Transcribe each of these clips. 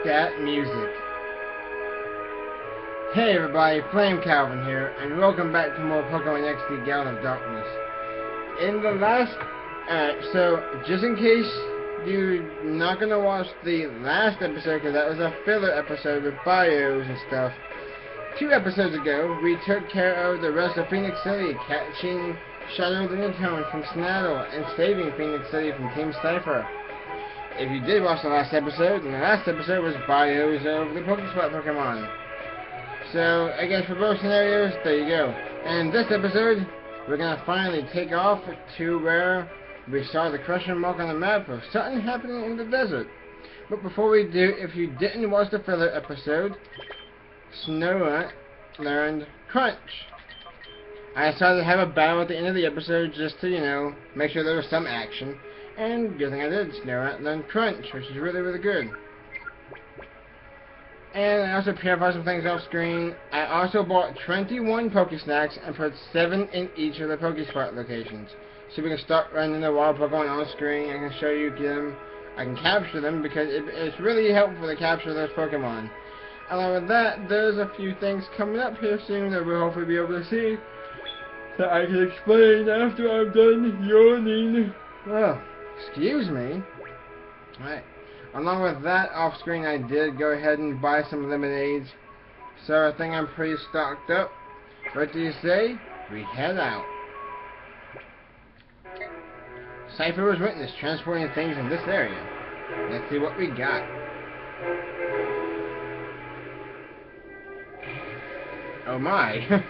that music. Hey everybody, Flamecalvin here, and welcome back to more Pokemon XD Gale of Darkness. In the last, so just in case you're not gonna watch the last episode, because that was a filler episode with bios and stuff. 2 episodes ago, we took care of the rest of Phoenix City, catching Shadow the Newtown from Snaddle and saving Phoenix City from Team Sniper. If you did watch the last episode, then the last episode was bios of the Pokespot Pokemon. So, I guess for both scenarios, there you go. And this episode, we're gonna finally take off to where we saw the question mark on the map of something happening in the desert. But before we do, if you didn't watch the filler episode, Snow learned Crunch. I decided to have a battle at the end of the episode just to, you know, make sure there was some action. And good thing I did. Snow learned Crunch, which is really, really good. And I also purified some things off screen. I also bought 21 Pokesnacks and put 7 in each of the Pokespot locations. So we can start running the wild Pokemon on screen. I can show you them. I can capture them because it's really helpful to capture those Pokemon. Along with that, there's a few things coming up here soon that we'll hopefully be able to see that I can explain after I'm done yawning. Oh, excuse me. Alright. Along with that, off screen I did go ahead and buy some lemonades. So I think I'm pretty stocked up. What do you say? We head out. Cypher was witness transporting things in this area. Let's see what we got. Oh my.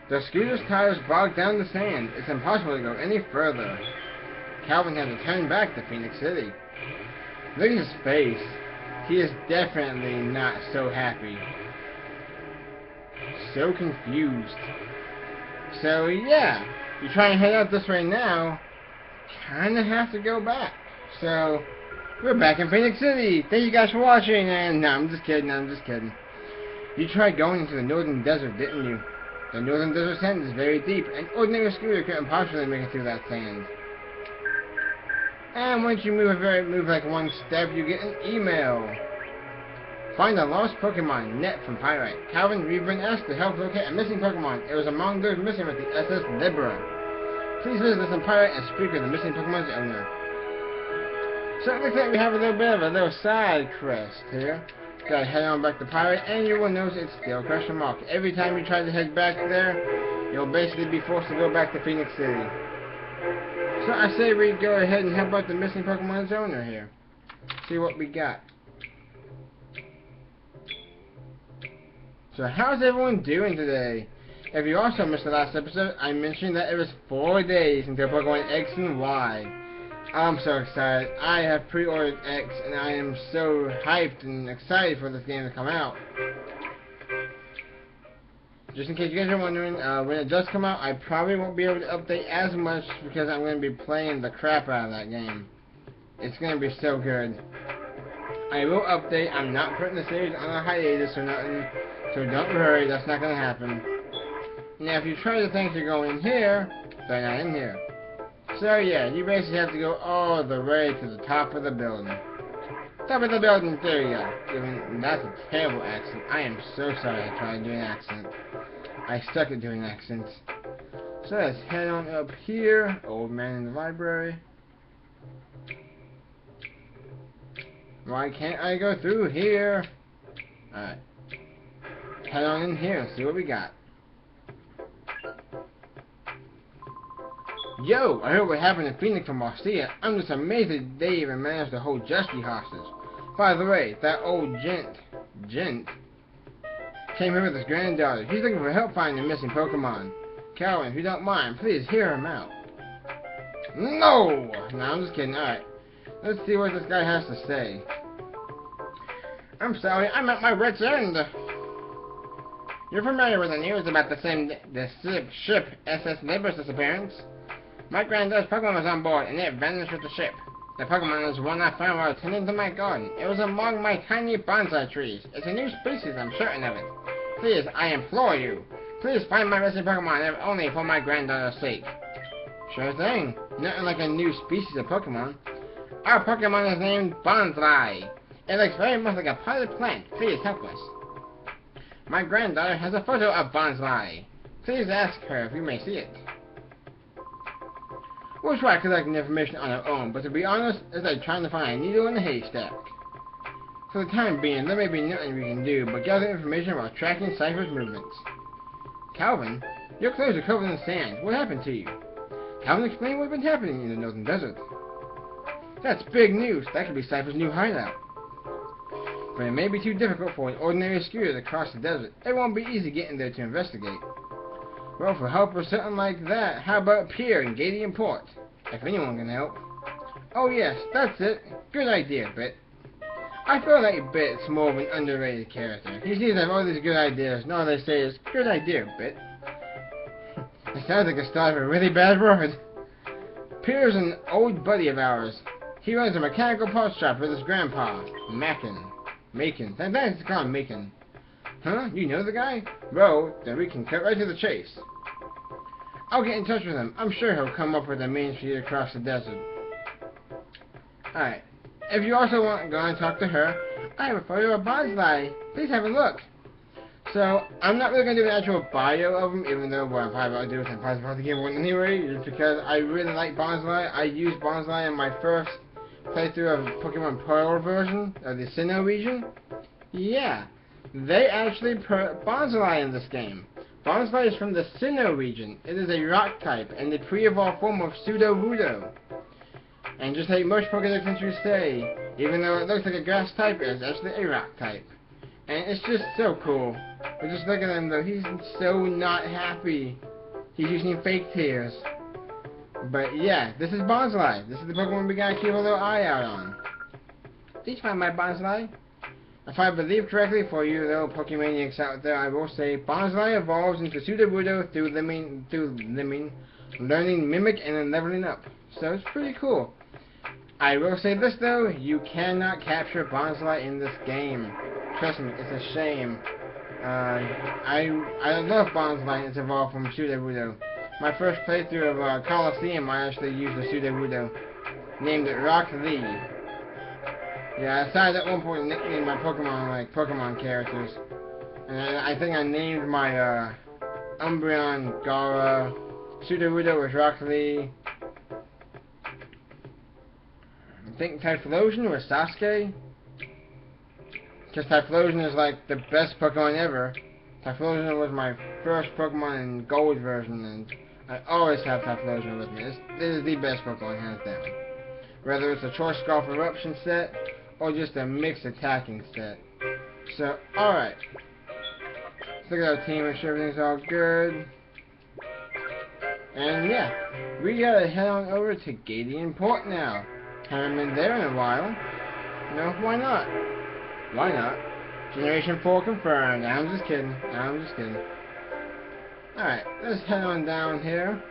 The scooter's tires bogged down the sand. It's impossible to go any further. Calvin had to turn back to Phoenix City. Look at his face. He is definitely not so happy. So confused. So yeah, you try and head out this way now, kinda have to go back. So, we're back in Phoenix City. Thank you guys for watching, and no, I'm just kidding. You tried going into the northern desert, didn't you? The northern desert sand is very deep, and ordinary scooter couldn't possibly make it through that sand. And once you move like one step, you get an email. Find a lost Pokemon, net from Pirate. Calvin, we've been asked to help locate a missing Pokemon. It was among those missing with the SS Libra. Please visit us in Pirate and speak with the missing Pokemon's owner. So it looks like we have a little bit of a little side quest here. Gotta head on back to Pirate, and you will notice it's still question mark. Every time you try to head back there, you'll basically be forced to go back to Phoenix City. So I say we go ahead and help out the missing Pokemon's owner here. See what we got. So how's everyone doing today? If you also missed the last episode, I mentioned that it was 4 days until Pokemon X and Y. I'm so excited. I have pre-ordered X and I am so hyped and excited for this game to come out. Just in case you guys are wondering, when it does come out, I probably won't be able to update as much because I'm going to be playing the crap out of that game. It's going to be so good. I will update. I'm not putting the series on a hiatus or nothing, so don't worry, that's not going to happen. Now, if you try to think you're going in here, they're not in here. So yeah, you basically have to go all the way to the top of the building. Top of the building, there you go. Even, that's a terrible accent. I am so sorry I tried to do an accent. I suck at doing accents. So let's head on up here. Old man in the library. Why can't I go through here? Alright. Head on in here and see what we got. Yo, I heard what happened in Phoenix from Marcia. I'm just amazed that they even managed to hold Justy hostage. By the way, that old gent, came here with his granddaughter. He's looking for help finding the missing Pokemon. Calvin, if you don't mind, please hear him out. No! No, I'm just kidding. Alright. Let's see what this guy has to say. I'm sorry, I'm at my wit's end. You're familiar with the news about the ship SS Libra's disappearance? My granddad's Pokemon was on board, and it vanished with the ship. The Pokemon is one I found while tending to my garden. It was among my tiny bonsai trees. It's a new species, I'm certain of it. Please, I implore you. Please find my missing Pokemon, if only for my granddaughter's sake. Sure thing. Nothing like a new species of Pokemon. Our Pokemon is named Bonsai. It looks very much like a potted plant. Please help us. My granddaughter has a photo of bonsai. Please ask her if you may see it. We'll try collecting information on our own, but to be honest, it's like trying to find a needle in a haystack. For the time being, there may be nothing we can do but gather information about tracking Cypher's movements. Calvin, your clothes are covered in sand. What happened to you? Calvin explained what's been happening in the northern desert. That's big news. That could be Cypher's new hideout. But it may be too difficult for an ordinary scooter to cross the desert. It won't be easy getting there to investigate. Well, for help or something like that, how about Pierre and Gale Port? If anyone can help. Oh yes, that's it. Good idea, Bit. I feel like Bit's more of an underrated character. He seems to have all these good ideas, and all they say is, good idea, Bit. It sounds like a start of a really bad word. Pierre's an old buddy of ours. He runs a mechanical parts shop with his grandpa, Macon. Sometimes it's called Macon. Huh? You know the guy? Well, then we can cut right to the chase. I'll get in touch with him. I'm sure he'll come up with a means for you to cross the desert. Alright. If you also want to go and talk to her, I have a photo of bonsai. Please have a look. So, I'm not really going to do an actual bio of him, even though what I'm probably about to do is I'm probably about to give one anyway, just because I really like bonsai. I used bonsai in my first playthrough of Pokemon Pearl version of the Sinnoh region. Yeah, they actually put bonsai in this game. Bonsai is from the Sinnoh region. It is a rock type and the pre-evolved form of Sudowoodo. And just like most Pokédex entries say, even though it looks like a grass type, it's actually a rock type. And it's just so cool. But just look at him though, he's so not happy. He's using fake tears. But yeah, this is Bonsai. This is the Pokemon we gotta keep a little eye out on. Please find my Bonsai. If I believe correctly, for you little Pokemaniacs out there, I will say Bonsai evolves into Sudowoodo through learning Mimic and then leveling up. So it's pretty cool. I will say this though, you cannot capture Bonsai in this game. Trust me, it's a shame. I love Bonsai. It's evolved from Sudowoodo. My first playthrough of Coliseum, I actually used a Sudowoodo. Named it Rock Lee. Yeah, I decided at one point to nickname my Pokemon like Pokemon characters. And I think I named my Umbreon Gara. Sudowoodo was Rock Lee. I think Typhlosion was Sasuke. Because Typhlosion is like the best Pokemon ever. Typhlosion was my first Pokemon in Gold version, and I always have Typhlosion with me. This is the best Pokemon, hands down. Whether it's a Choice Scarf Eruption set, or just a mixed attacking set. So, alright. Let's look at our team, make sure everything's all good. And yeah, we gotta head on over to Gale Port now. Haven't been there in a while. No, why not? Why not? Generation 4 confirmed. I'm just kidding. Alright, let's head on down here.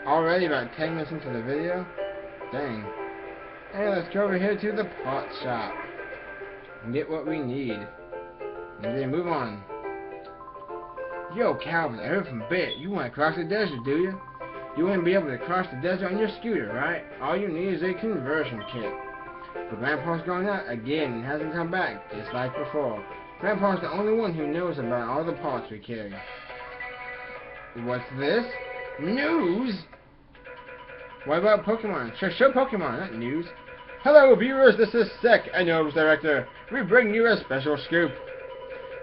Already about 10 minutes into the video. Dang. And let's go over here to the pot shop. And get what we need. And then move on. Yo, Calvin, I heard from Bit. You want to cross the desert, do you? You wouldn't be able to cross the desert on your scooter, right? All you need is a conversion kit. But Grandpa's gone out again and hasn't come back, just like before. Grandpa's the only one who knows about all the parts we carry. What's this? News? What about Pokemon? Show Pokemon, not news. Hello viewers, this is Sec, Anov's director. We bring you a special scoop.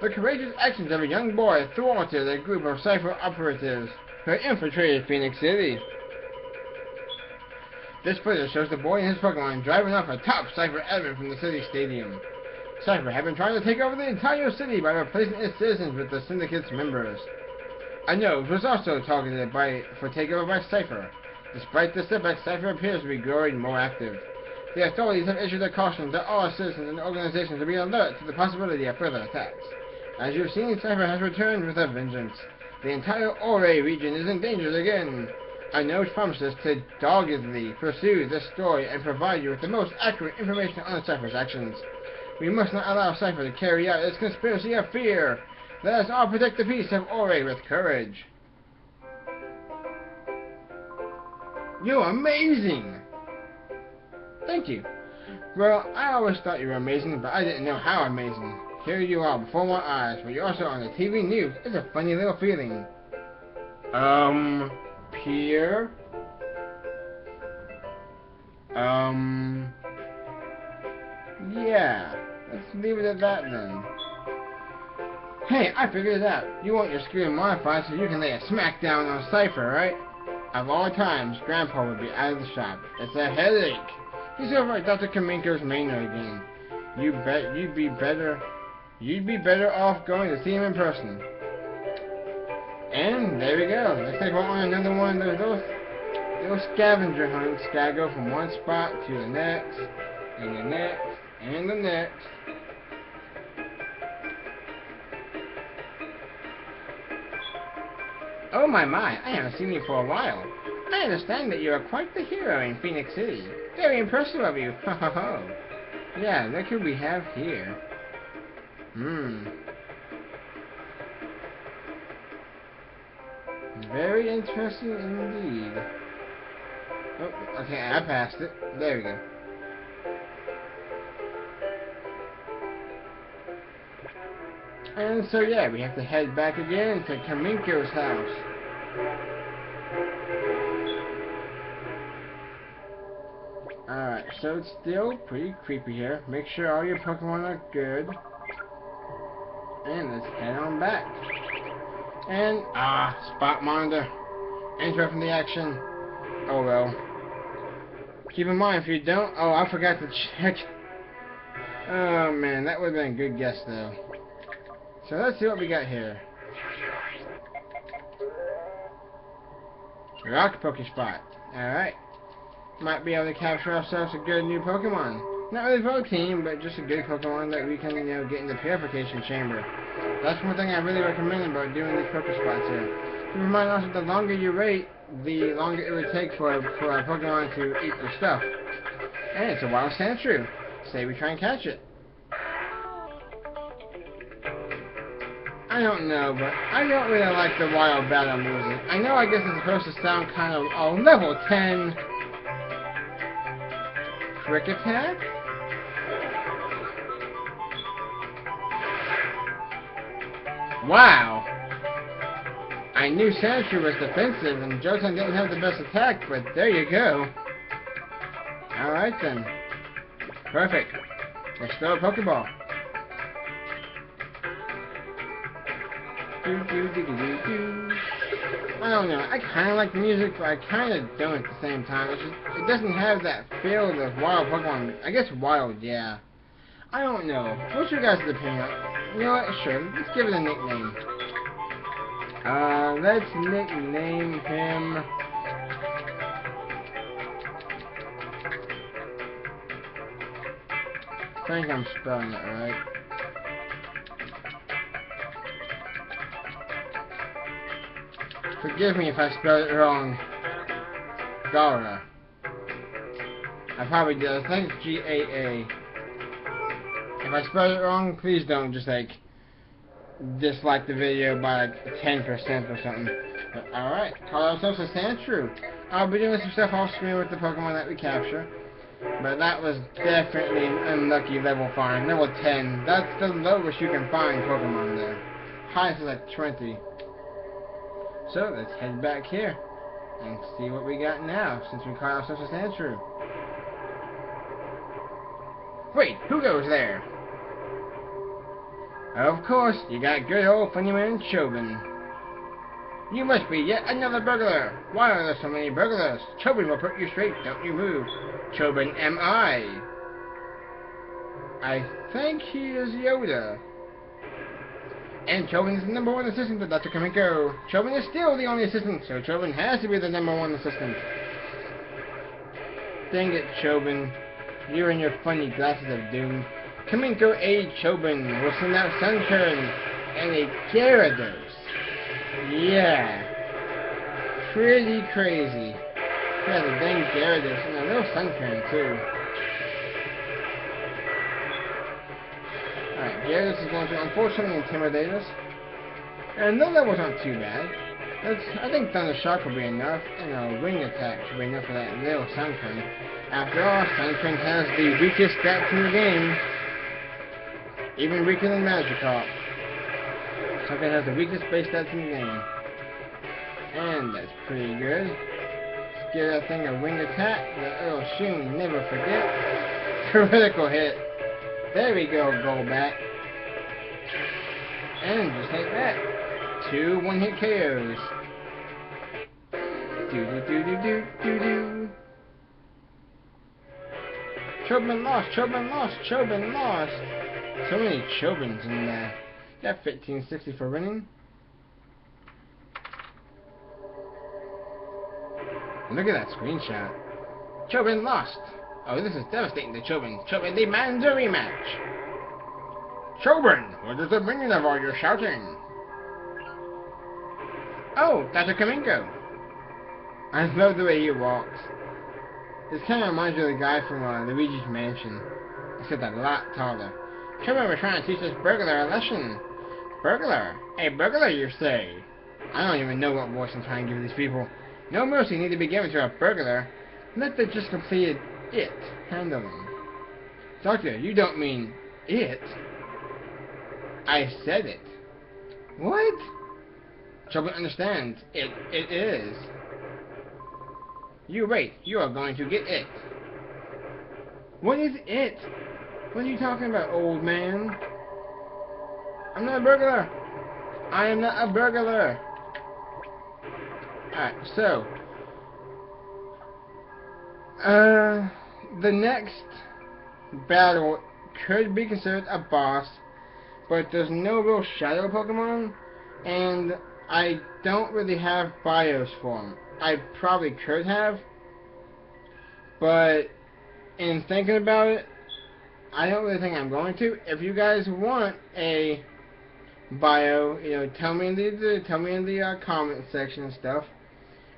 The courageous actions of a young boy thwarted a group of Cypher operatives who had infiltrated Phoenix City. This footage shows the boy and his Pokemon driving off a top Cypher admin from the city stadium. Cypher had been trying to take over the entire city by replacing its citizens with the Syndicate's members. Anovs was also targeted for takeover by Cypher. Despite this setback, Cypher appears to be growing more active. The authorities have issued a caution that all citizens and organizations will be alert to the possibility of further attacks. As you've seen, Cypher has returned with a vengeance. The entire Ore region is in danger again. Anovs promises to doggedly pursue this story and provide you with the most accurate information on Cypher's actions. We must not allow Cypher to carry out its conspiracy of fear. Let us all protect the peace of Ore with courage. You're amazing! Thank you. Well, I always thought you were amazing, but I didn't know how amazing. Here you are before my eyes, but you're also on the TV news. It's a funny little feeling. Pierre? Yeah. Let's leave it at that then. Hey, I figured it out. You want your screen modified so you can lay a smackdown on Cypher, right? Of all times, Grandpa would be out of the shop. It's a headache. He's over at Dr. Kaminko's mainroad again. You'd be better off going to see him in person. And there we go. Looks like we're on another one of those little scavenger hunts. Gotta go from one spot to the next, and the next, and the next. Oh my, I haven't seen you for a while. I understand that you are quite the hero in Phoenix City. Very impressive of you. Ho ho ho. Yeah, look who we have here. Very interesting indeed. Oh, okay, I passed it. There we go. And so yeah, we have to head back again to Kaminko's house. Alright, so it's still pretty creepy here. Make sure all your Pokemon are good. And let's head on back. And, spot monitor. Interrupting the action. Oh well. Keep in mind, if you don't... Oh, I forgot to check. Oh man, that would have been a good guess though. So let's see what we got here. Rock Pokespot. Alright. Might be able to capture ourselves a good new Pokemon. Not really for our team, but just a good Pokemon that we can, get in the purification chamber. That's one thing I really recommend about doing these Pokespots here. Keep in mind also, the longer you wait, the longer it would take for a Pokemon to eat the stuff. And it's a wild Sandshrew. Say we try and catch it. I don't know, but I don't really like the wild battle music. I know I guess it's supposed to sound kind of level 10 quick attack? Wow! I knew Sandshrew was defensive and Jotun didn't have the best attack, but there you go. Alright then. Perfect. Let's throw a Pokeball. I don't know, I kind of like the music, but I kind of don't at the same time. It's just, it doesn't have that feel of wild Pokemon. I guess wild, yeah. I don't know. What's your guys' opinion? You know what, sure, let's give it a nickname. Let's nickname him... I think I'm spelling it right. Forgive me if I spelled it wrong. Gara. I probably did. I think it's G-A-A. If I spelled it wrong, please don't just dislike the video by 10% or something. But alright, call ourselves a Sandshrew. I'll be doing some stuff off screen with the Pokemon that we capture. But that was definitely an unlucky level find. Level 10. That's the lowest you can find Pokemon there. Highest is like 20. So let's head back here and see what we got now, since we caught ourselves a Sandshrew. Wait, who goes there? Of course, you got good old funny man Chobin. You must be yet another burglar. Why are there so many burglars? Chobin will put you straight, don't you move. Chobin am I. I think he is Yoda. And Chobin is the #1 assistant to Dr. Kaminko. Chobin is still the only assistant, so Chobin has to be the #1 assistant. Dang it, Chobin. You and your funny glasses of doom. Kaminko aid Chobin will send out Sunkern and a Gyarados. Yeah. Pretty crazy. Yeah, the dang Gyarados and a little Sunkern too. Alright, Gyarados is going to unfortunately intimidate us. And the levels aren't too bad. I think Thunder Shock will be enough, and a Wing Attack should be enough for that little Sunkern. After all, Sunspring has the weakest stats in the game. Even weaker than Magikarp. Sunspring has the weakest base stats in the game. And that's pretty good. Let's give that thing a wing attack that it'll soon never forget. Critical hit. There we go, Golbat. And just like that, 2 one-hit KOs. Do-do-do-do-do-do-do. Chobin lost, Chobin lost, Chobin lost. So many Chobins in there. Got 1560 for winning. Look at that screenshot. Chobin lost. Oh, this is devastating to Chobin. Chobin demands a rematch. Chobin, what is the meaning of all your shouting? Oh, Dr. Kamingo. I love the way he walks. This kind of reminds me of the guy from Luigi's Mansion, except a lot taller. Chobin was trying to teach this burglar a lesson. Burglar? A burglar, you say? I don't even know what voice I'm trying to give these people. No mercy need to be given to a burglar. Let the just completed it handle them. Doctor, you don't mean it. I said it. What? Chobin understands. It is. You wait. You are going to get it. What is it? What are you talking about, old man? I'm not a burglar. I am not a burglar. Alright, so the next battle could be considered a boss, but there's no real shadow Pokemon, and I don't really have bios for them. I probably could have, but in thinking about it, I don't really think I'm going to. If you guys want a bio, you know, tell me in the comment section and stuff.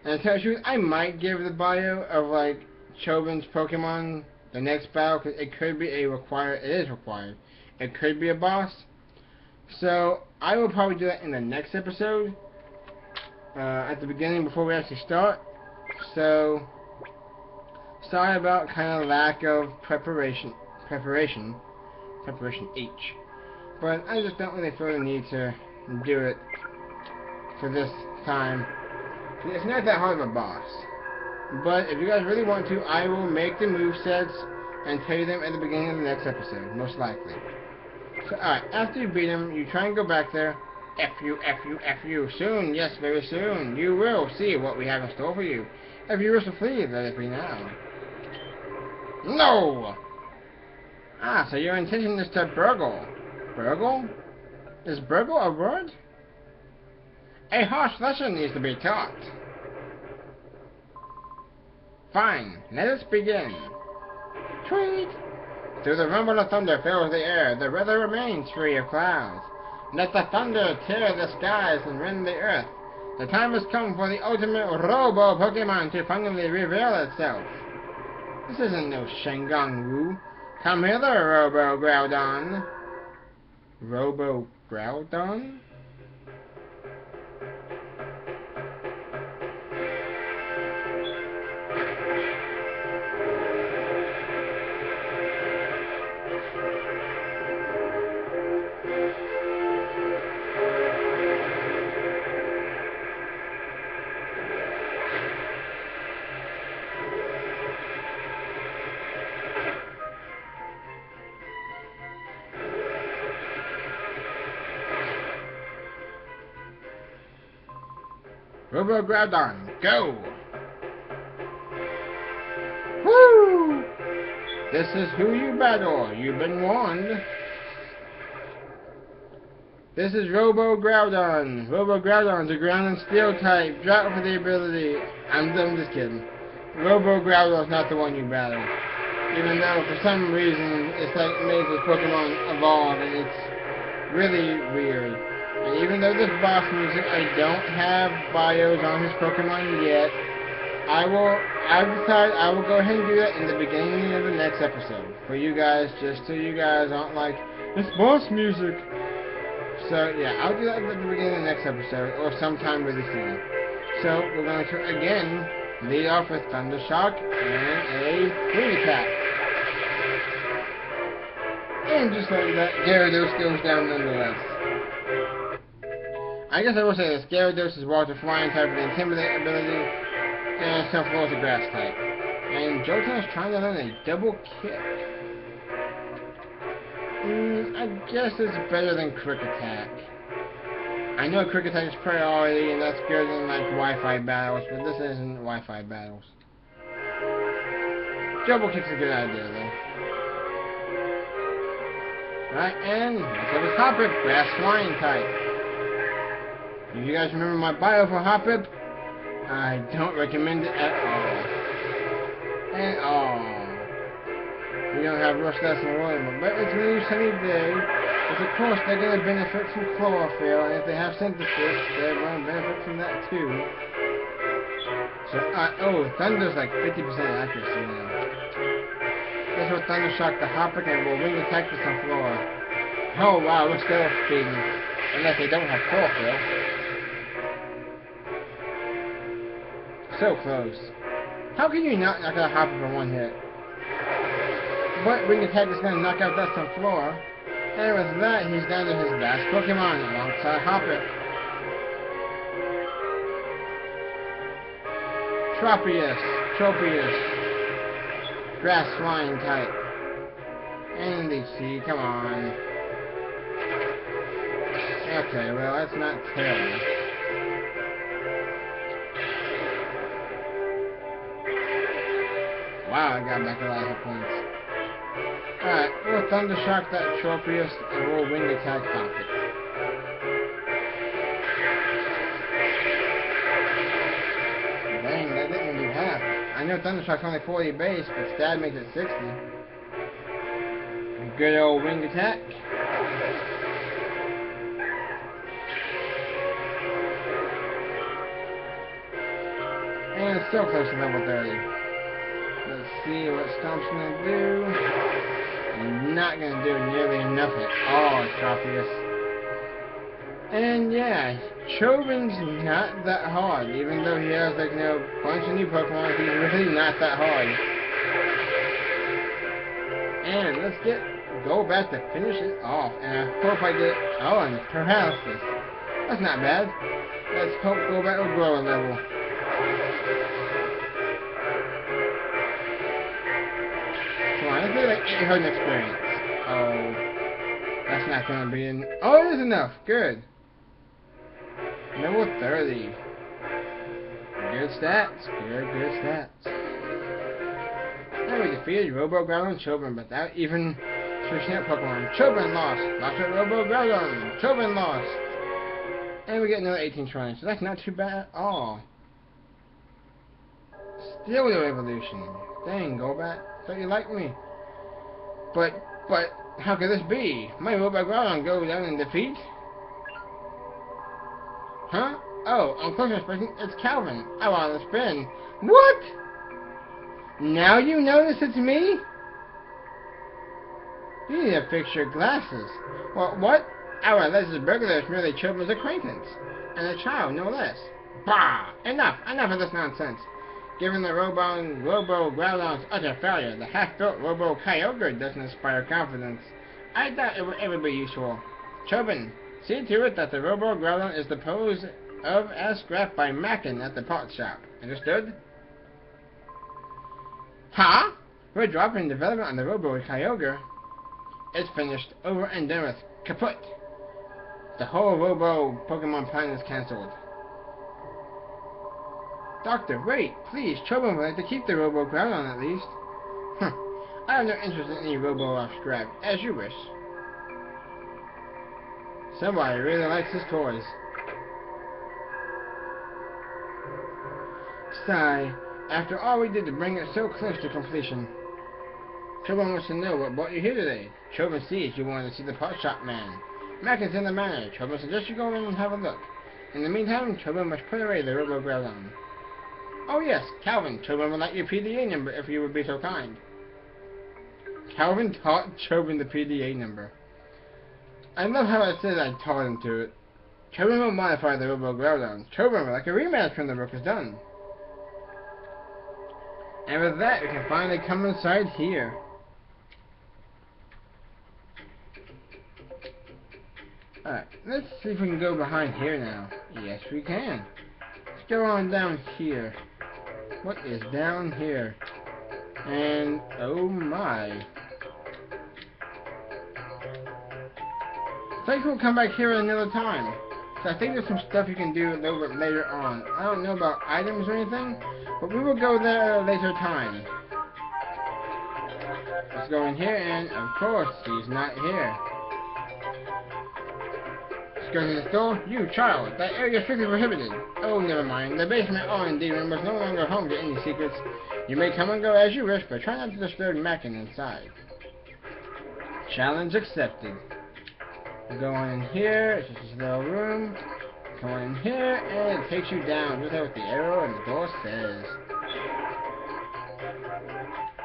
And to tell you the truth, I might give the bio of like Chobin's Pokemon the next battle, because it could be a required. It is required. It could be a boss. So I will probably do that in the next episode, at the beginning before we actually start. So sorry about kind of lack of preparation H. But I just don't really feel the need to do it for this time. It's not that hard of a boss. But if you guys really want to, I will make the movesets and tell you them at the beginning of the next episode, most likely. So, alright, after you beat him, you try and go back there. F you, F you, F you. Soon, yes, very soon. You will see what we have in store for you. If you wish to flee, let it be now. No! Ah, so your intention is to burgle. Burgle? Is burgle a word? A harsh lesson needs to be taught. Fine, let us begin. Tweet! Through the rumble of thunder fills the air, the weather remains free of clouds. Let the thunder tear the skies and rend the earth. The time has come for the ultimate Robo-Pokemon to finally reveal itself. This isn't no Shengang-Wu. Come hither, Robo-Groudon. Robo-Groudon? Robo-Groudon, go! Woo! This is who you battle. You've been warned. This is Robo-Groudon. Robo-Groudon's a ground and steel type. Drought for the ability. I'm just kidding. Robo-Groudon's not the one you battle. Even though for some reason it's like made this Pokemon evolve, and it's really weird. And even though this boss music, I don't have bios on his Pokemon yet, I've decided I will go ahead and do that in the beginning of the next episode. For you guys, just so you guys aren't like, it's boss music. So yeah, I'll do that at the beginning of the next episode, or sometime really soon. So we're going to, again, Lead off with Thunder Shock and a Wing Attack. And just like that, Gyarados goes down nonetheless. I guess I will say this, Gyarados is water flying type with Intimidate ability, and Sunflower is a grass type. And Jolteon is trying to learn a double kick. I guess it's better than Quick Attack. I know Quick Attack is priority, and that's good in like Wi-Fi battles, but this isn't Wi-Fi battles. Double kick's a good idea, though. Right, and let's have a Hoppip, Grass Flying type. If you guys remember my bio for Hoppip, I don't recommend it at all. And we don't have Rush Dust and Rolling, but it's a new sunny day. But of course, they're going to benefit from chlorophyll, and if they have synthesis, they're going to benefit from that too. So, Thunder's like 50% accuracy now. Guess what? Thunder Shock the Hoppip and will Wing Attack with some floor. Oh wow, we're still feeding. Unless they don't have chlorophyll. So close. How can you not knock out a Hoppip in one hit? But Wing Attack is going to knock out that some floor. And with that, he's down to his last Pokemon alongside Hoppip. Tropius. Grass Flying type. And DC, come on. Okay, well, that's not terrible. Wow, I got back a lot of hit points. Alright, we'll Thunder Shock that Tropius and we'll Wing Attack Hoppip. Dang, that didn't do half. I know Thunder Shock's only 40 base, but Stab makes it 60. Good old Wing Attack. And it's still close to level 30. Let's see what Stomp's gonna do. Not gonna do nearly enough at all, Tropius. And yeah, Chobin's not that hard, even though he has like a bunch of new Pokemon. He's really not that hard. And let's go back to finish it off. And I hope I get and paralysis. That's not bad. Let's hope go back with Grower level. Come on, let's do like 800 experience. Oh, that's not gonna be in. Oh, it is enough. Good. Level 30. Good stats. Good stats. Now we defeated Robo Groudon and Chobin, but that even switching up Pokemon. Chobin lost. Lost to Robo Groudon. Chobin lost. And we get another 18 shrines, so that's not too bad at all. Still no evolution. Dang, Golbat. Thought you liked me. But how could this be? My Robo Groudon go down in defeat? Huh? Oh, on closer inspection, it's Calvin. I want to spin. What? Now you notice it's me? You need to fix your glasses. Well, what? Our Leslie Burglar is merely Chobin's acquaintance. And a child, no less. Bah! Enough of this nonsense. Given the Robo Groudon's utter failure, the half-built Robo Kyogre doesn't inspire confidence. I doubt it would ever be useful. Chobin, see to it that the Robo Groudon is disposed of as scrap by Mecha at the pot shop. Understood? Huh? We're dropping development on the Robo Kyogre. It's finished, over and done with. Kaput. The whole Robo Pokemon plan is cancelled. Doctor, wait, please, Chobin would like to keep the Robo Groudon at least. I have no interest in any Robo off scrap, as you wish. Somebody really likes his toys. Sigh, after all we did to bring it so close to completion. Chobin wants to know what brought you here today. Chobin sees you wanted to see the pot shop man. Mecha's in the manor. Chobin suggests you go in and have a look. In the meantime, Chobin must put away the Robo Groudon. Oh yes, Calvin, Chobin would like your PDA number if you would be so kind. Calvin taught Chobin the PDA number. I love how it says I taught him to it. Chobin will modify the Robo Groudon. Chobin would like a rematch when the work is done. And with that, we can finally come inside here. Alright, let's see if we can go behind here now. Yes, we can. Let's go on down here. What is down here? And, oh my. I think we'll come back here another time. So I think there's some stuff you can do a little bit later on. I don't know about items or anything, but we will go there at a later time. Let's go in here, and of course, he's not here. Let's go to the store. You child, that area is strictly prohibited. Oh, never mind. The basement R&D room is no longer home to any secrets. You may come and go as you wish, but try not to disturb Mecha inside. Challenge accepted. Go on in here, it's just a little room. Come on in here, and it takes you down. Just like the arrow and the door says.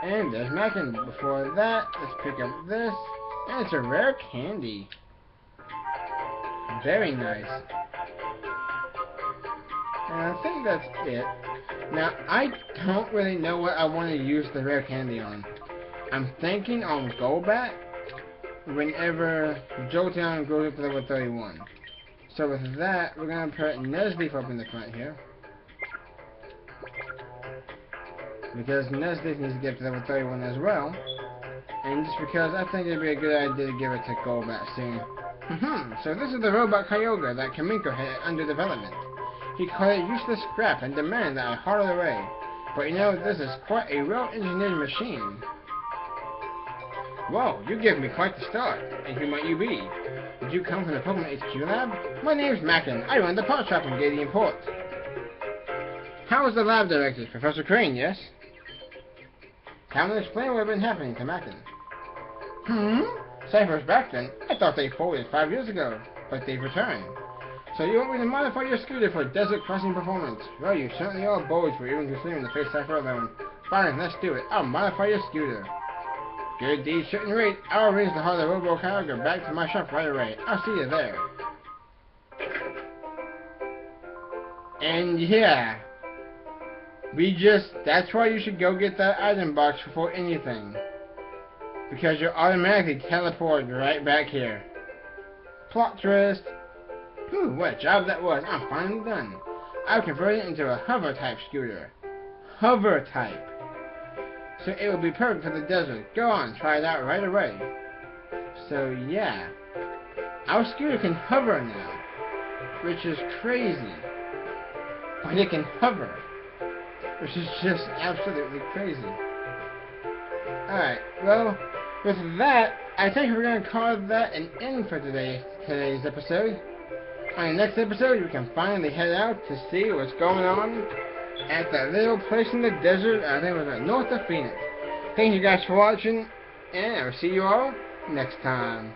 And there's Mecha. Before that, let's pick up this. And it's a rare candy. Very nice. And I think that's it. Now, I don't really know what I want to use the rare candy on. I'm thinking on Golbat whenever Jolteon goes up to level 31. So with that, we're going to put Nesleaf up in the front here. Because Nesleaf needs to get to level 31 as well. And just because I think it'd be a good idea to give it to Golbat soon. So this is the robot Kyogre that Kamiko had under development. He called it useless scrap and demanded that I haul it away. But you know, this is quite a well-engineered machine. Whoa, you give me quite the start. And who might you be? Did you come from the Pokemon HQ lab? My name's Mackin. I run the pot shop in Gale Port. How is the lab director? Professor Crane, yes? Come and explain what had been happening to Mackin. Cypher's back then. I thought they folded 5 years ago, but they've returned. So you want me to modify your scooter for desert crossing performance? Well, you certainly are bold for even considering to face Cypher alone. Fine, let's do it. I'll modify your scooter. Good deed shouldn't wait. I'll arrange to haul the Robo Kyogre back to my shop right away. I'll see you there. And yeah. That's why you should go get that item box before anything. Because you're automatically teleported right back here. Plot twist. Whew, what a job that was. I'm finally done. I've converted it into a hover type scooter. Hover type. So it will be perfect for the desert. Go on, try it out right away. So yeah. Our scooter can hover now. Which is crazy. But it can hover. Which is just absolutely crazy. Alright, well, with that, I think we're going to call that an end for today's episode. On the next episode, we can finally head out to see what's going on at that little place in the desert, I think it was north of Phoenix. Thank you guys for watching, and I will see you all next time.